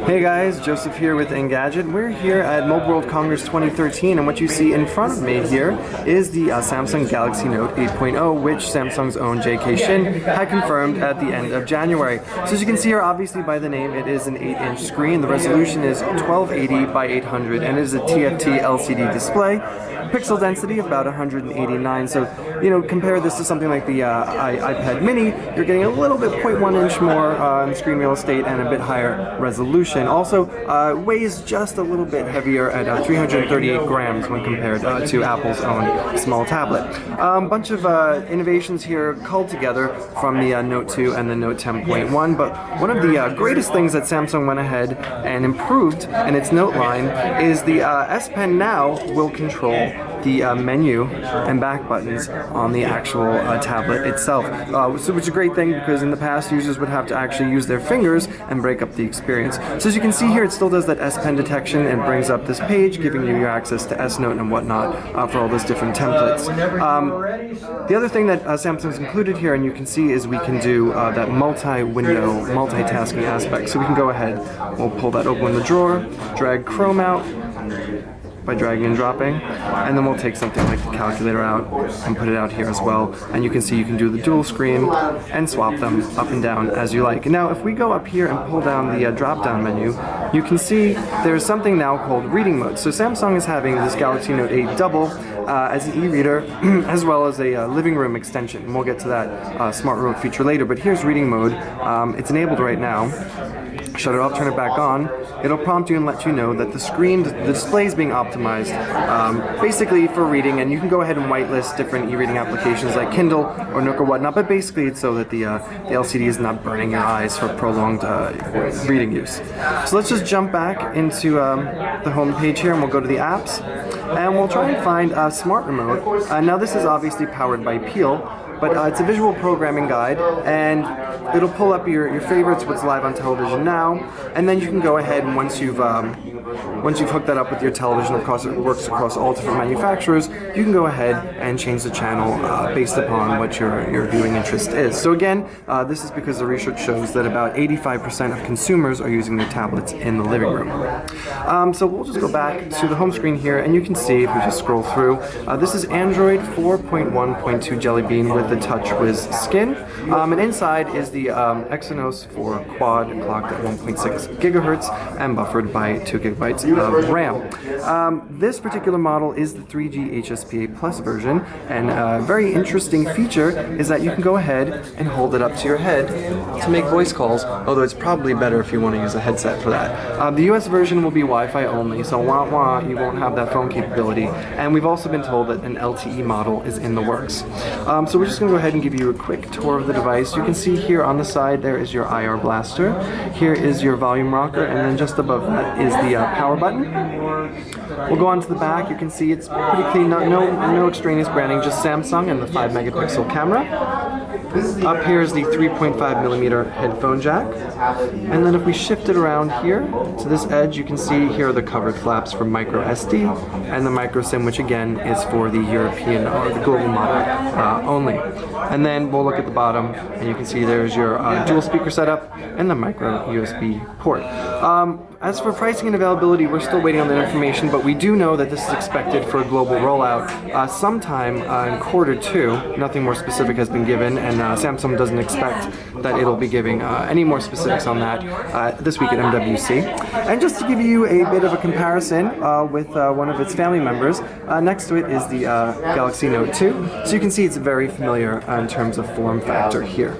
Hey guys, Joseph here with Engadget. We're here at Mobile World Congress 2013, and what you see in front of me here is the Samsung Galaxy Note 8.0, which Samsung's own J.K. Shin had confirmed at the end of January. So as you can see here, obviously by the name, it is an 8-inch screen. The resolution is 1280 by 800, and it is a TFT LCD display. Pixel density of about 189, so compare this to something like the iPad mini, you're getting a little bit 0.1 inch more screen real estate and a bit higher resolution. Also weighs just a little bit heavier at 338 grams when compared to Apple's own small tablet. Bunch of innovations here culled together from the Note 2 and the Note 10.1, but one of the greatest things that Samsung went ahead and improved in its Note line is the S Pen now will control the menu and back buttons on the actual tablet itself, which is a great thing because in the past users would have to actually use their fingers and break up the experience. So as you can see here, it still does that S Pen detection and brings up this page, giving you your access to S Note and whatnot for all those different templates. The other thing that Samsung's included here, and you can see, is we can do that multi-window, multitasking aspect. So we can go ahead, we'll pull that open in the drawer, drag Chrome out by dragging and dropping, and then we'll take something like the calculator out and put it out here as well, and you can see you can do the dual screen and swap them up and down as you like. Now if we go up here and pull down the drop down menu, you can see there's something now called reading mode. So Samsung is having this Galaxy Note 8 double as an e-reader as well as a living room extension, and we'll get to that smart remote feature later, but here's reading mode. It's enabled right now. Shut it off, turn it back on. It'll prompt you and let you know that the display is being optimized basically for reading, and you can go ahead and whitelist different e-reading applications like Kindle or Nook or whatnot, but basically it's so that the LCD is not burning your eyes for prolonged reading use. So let's just jump back into the home page here, and we'll go to the apps, and we'll try and find Smart Remote. Now this is obviously powered by Peel, but it's a visual programming guide, and it'll pull up your favorites, what's live on television now, and then you can go ahead and once you've hooked that up with your television, of course it works across all different manufacturers, you can go ahead and change the channel based upon what your viewing interest is. So again, this is because the research shows that about 85% of consumers are using their tablets in the living room. So we'll just go back to the home screen here, and you can see, if we just scroll through, this is Android 4.1.2 Jelly Bean with the TouchWiz skin, and inside is the Exynos 4 Quad, clocked at 1.6 gigahertz and buffered by 2 gigabytes of RAM. This particular model is the 3G HSPA Plus version, and a very interesting feature is that you can go ahead and hold it up to your head to make voice calls, although it's probably better if you want to use a headset for that. The US version will be Wi-Fi only, so you won't have that phone capability, and we've also been told that an LTE model is in the works. So we're just going to go ahead and give you a quick tour of the device. You can see here on the side there is your IR blaster, here is your volume rocker, and then just above that is the power button. We'll go on to the back. You can see it's pretty clean, no extraneous branding, just Samsung and the 5 megapixel camera. Up here is the 3.5mm headphone jack, and then if we shift it around here to this edge, you can see here are the covered flaps for micro SD and the micro SIM, which again is for the European or the global model only. And then we'll look at the bottom, and you can see there's your dual speaker setup and the micro USB port. As for pricing and availability, we're still waiting on that information, but we do know that this is expected for a global rollout sometime in Q2. Nothing more specific has been given, and Samsung doesn't expect that it'll be giving any more specifics on that this week at MWC. And just to give you a bit of a comparison with one of its family members, next to it is the Galaxy Note 2. So you can see it's very familiar in terms of form factor here.